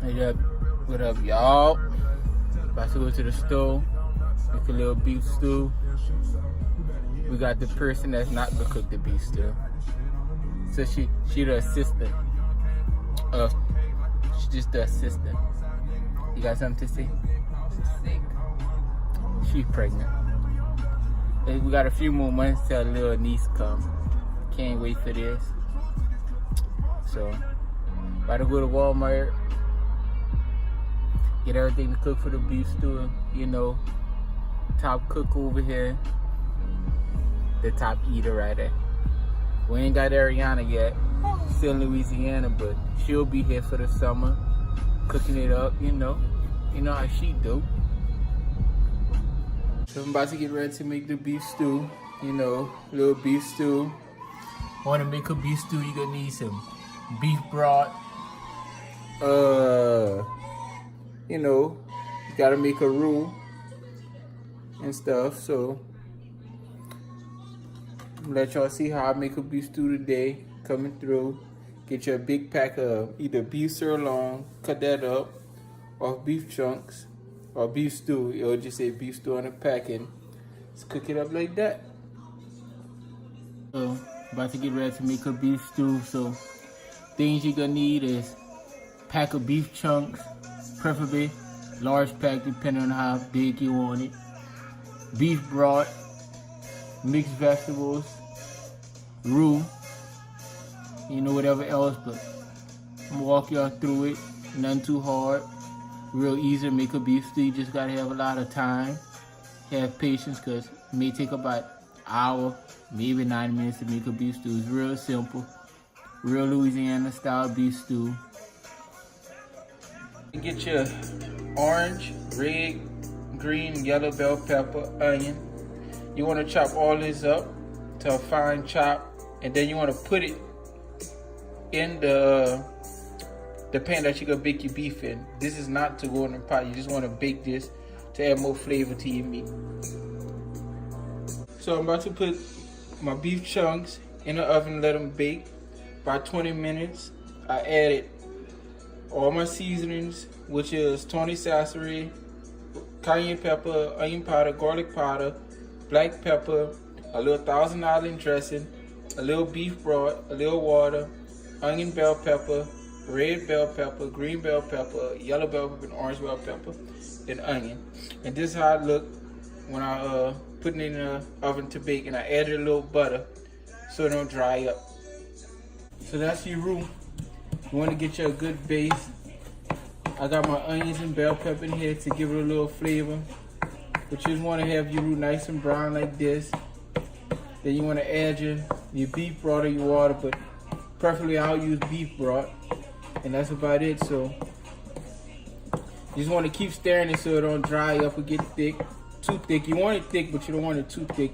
What up, y'all? About to go to the store, make a little beef stew. We got the person that's not gonna cook the beef stew. So she the assistant. She's just the assistant. You got something to say? Sick. She's pregnant. And we got a few more months till our little niece come. Can't wait for this. So, about to go to Walmart. Get everything to cook for the beef stew. You know, top cook over here. The top eater right there. We ain't got Ariana yet. Still in Louisiana, but she'll be here for the summer. Cooking it up, you know. You know how she do. So I'm about to get ready to make the beef stew. You know, little beef stew. Want to make a beef stew, you're gonna need some beef broth. You know, you gotta make a roux and stuff. So let y'all see how I make a beef stew today. Coming through. Get you a big pack of either beef sirloin, cut that up, or beef chunks, or beef stew. It'll just say beef stew on the packet. Let's cook it up like that. So, about to get ready to make a beef stew. So, things you're gonna need is pack of beef chunks, preferably large pack depending on how big you want it. Beef broth, mixed vegetables, roux, you know, whatever else, but I'm gonna walk y'all through it. Nothing too hard. Real easy to make a beef stew. You just gotta have a lot of time. Have patience, because it may take about an hour, maybe 90 minutes to make a beef stew. It's real simple. Real Louisiana style beef stew. Get your orange, red, green, yellow bell pepper, onion. You want to chop all this up to a fine chop, and then you want to put it in the pan that you're gonna bake your beef in. This is not to go in the pot. You just want to bake this to add more flavor to your meat. So I'm about to put my beef chunks in the oven and let them bake. About 20 minutes, I added all my seasonings, which is Tony Sassery, cayenne pepper, onion powder, garlic powder, black pepper, a little Thousand Island dressing, a little beef broth, a little water, onion bell pepper, red bell pepper, green bell pepper, yellow bell pepper, and orange bell pepper, and onion. And this is how it looked when I put it in the oven to bake, and I added a little butter so it don't dry up. So that's your roux. You want to get you a good base. I got my onions and bell pepper in here to give it a little flavor. But you just want to have your roux nice and brown like this. Then you want to add your beef broth or your water, but preferably I'll use beef broth. And that's about it. So you just want to keep stirring it so it don't dry up or get thick. Too thick. You want it thick, but you don't want it too thick.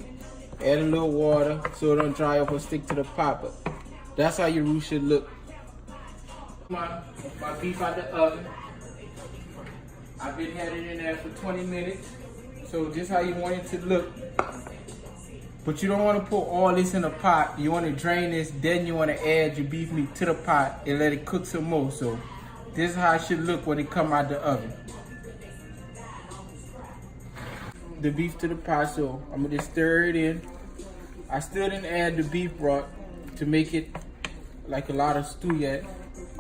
Add a little water so it don't dry up or stick to the pot. But that's how your roux should look. My beef out the oven. I've been had it in there for 20 minutes. So just how you want it to look. But you don't want to put all this in a pot. You want to drain this, then you want to add your beef meat to the pot and let it cook some more. So this is how it should look when it come out the oven. The beef to the pot, so I'm gonna just stir it in. I still didn't add the beef broth to make it like a lot of stew yet.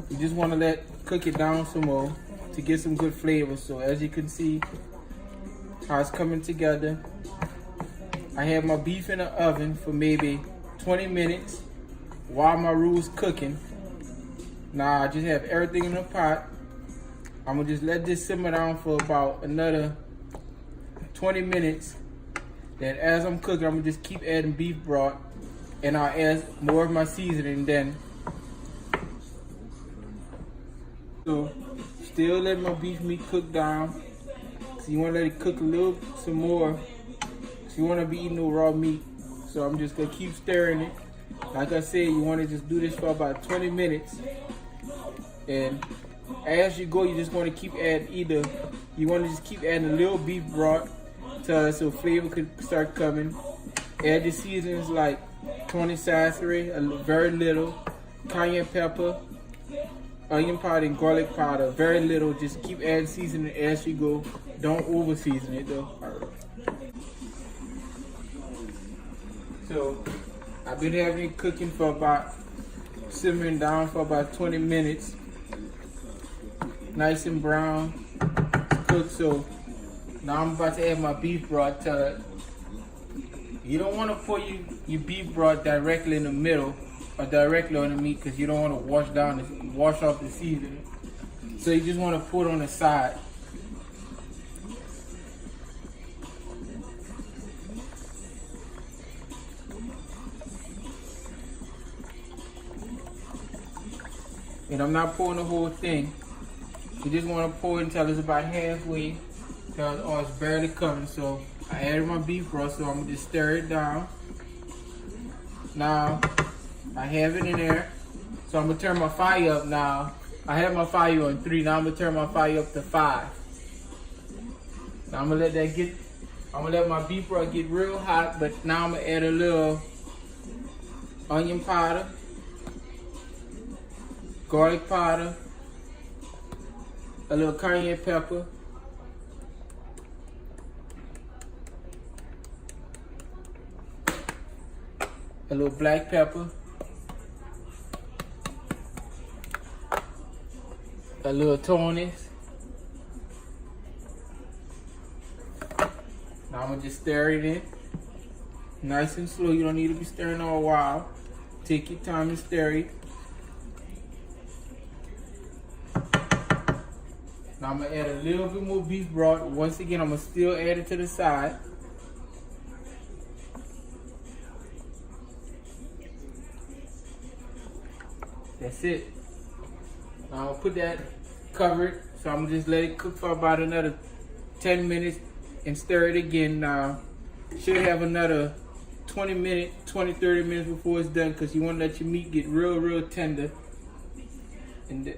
You just want to cook it down some more to get some good flavor. So as you can see how it's coming together. I have my beef in the oven for maybe 20 minutes while my roux is cooking. Now I just have everything in the pot. I'm gonna just let this simmer down for about another 20 minutes. Then as I'm cooking, I'm gonna just keep adding beef broth, and I'll add more of my seasoning then. So still let my beef meat cook down. So you wanna let it cook a little some more. So you wanna be eating no raw meat. So I'm just gonna keep stirring it. Like I said, you wanna just do this for about 20 minutes. And as you go, you just wanna keep adding you wanna just keep adding a little beef broth so flavor could start coming. Add the seasonings like Tony Sassery, very little, cayenne pepper, onion powder and garlic powder, very little. Just keep adding seasoning as you go. Don't over season it though. So I've been having it cooking for about, simmering down for about 20 minutes. Nice and brown, cooked. So now I'm about to add my beef broth to it. You don't want to pour your beef broth directly in the middle or directly on the meat because you don't want to wash off the seasoning. So you just want to pour it on the side. And I'm not pouring the whole thing. You just want to pour it until it's about halfway, or it's barely coming. So I added my beef broth, so I'm gonna just stir it down. Now I have it in there, so I'm gonna turn my fire up now. I have my fire on 3. Now I'm gonna turn my fire up to 5. Now I'm gonna let that get. I'm gonna let my beef broth get real hot, but now I'm gonna add a little onion powder, garlic powder, a little cayenne pepper, a little black pepper, a little tonics. Now I'm gonna just stir it in, nice and slow. You don't need to be stirring all while. Take your time and stir it. Now I'm gonna add a little bit more beef broth. Once again, I'm gonna still add it to the side. That's it. Now I'm gonna put that covered. So I'm gonna just let it cook for about another 10 minutes and stir it again. Now, should have another 30 minutes before it's done because you wanna let your meat get real tender. And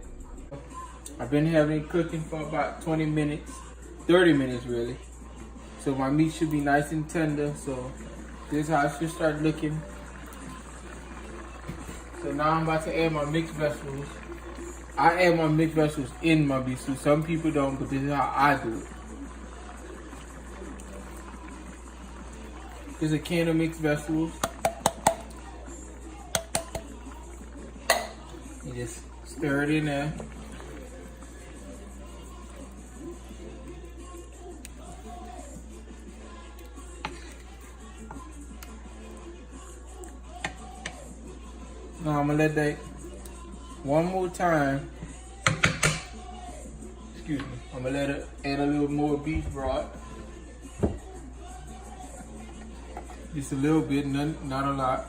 I've been having it cooking for about 20 minutes, 30 minutes really. So my meat should be nice and tender. So this is how it should start looking. So now I'm about to add my mixed vegetables. I add my mixed vegetables in my beef stew. Some people don't, but this is how I do it. Here's a can of mixed vegetables. You just stir it in there. Now I'm gonna let that one more time. Excuse me. I'm gonna let it add a little more beef broth. Just a little bit, not a lot.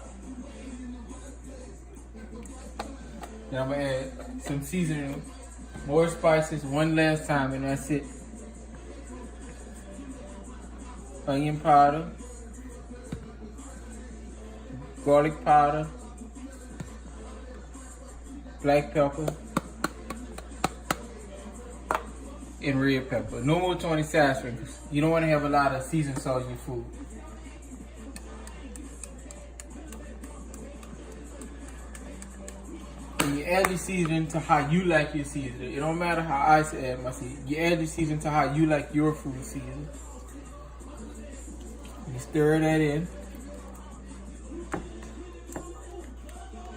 Then I'm gonna add some seasoning, more spices one last time, and that's it. Onion powder, garlic powder, black pepper, and red pepper. No more Tony saffron. You don't want to have a lot of seasoned salt in your food. And you add your seasoning to how you like your seasoning. It don't matter how I add my seasoning. You add the seasoning to how you like your food seasoned. You stir that in.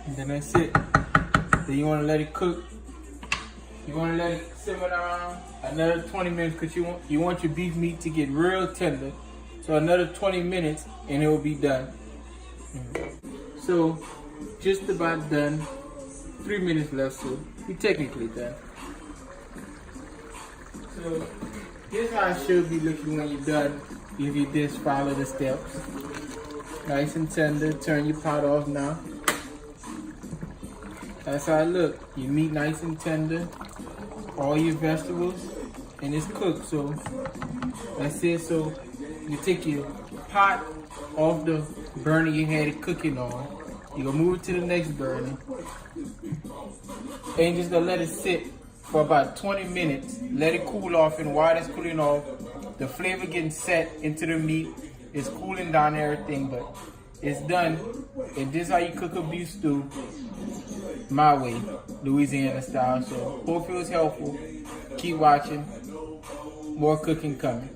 And then that's it. Then you want to let it cook. You want to let it simmer down another 20 minutes because you want your beef meat to get real tender. So another 20 minutes and it will be done. So just about done. 3 minutes left, so we're technically done. So this is how it should be looking when you're done. If you just follow the steps. Nice and tender. Turn your pot off now. That's how it look. Your meat nice and tender. All your vegetables. And it's cooked. So that's it. So you take your pot off the burner you had it cooking on. You're gonna move it to the next burner. And you're just gonna let it sit for about 20 minutes. Let it cool off, and while it's cooling off, the flavor getting set into the meat. It's cooling down everything, but It's done. And this is how you cook a beef stew. My way, Louisiana style. So hope it was helpful. Keep watching. More cooking coming.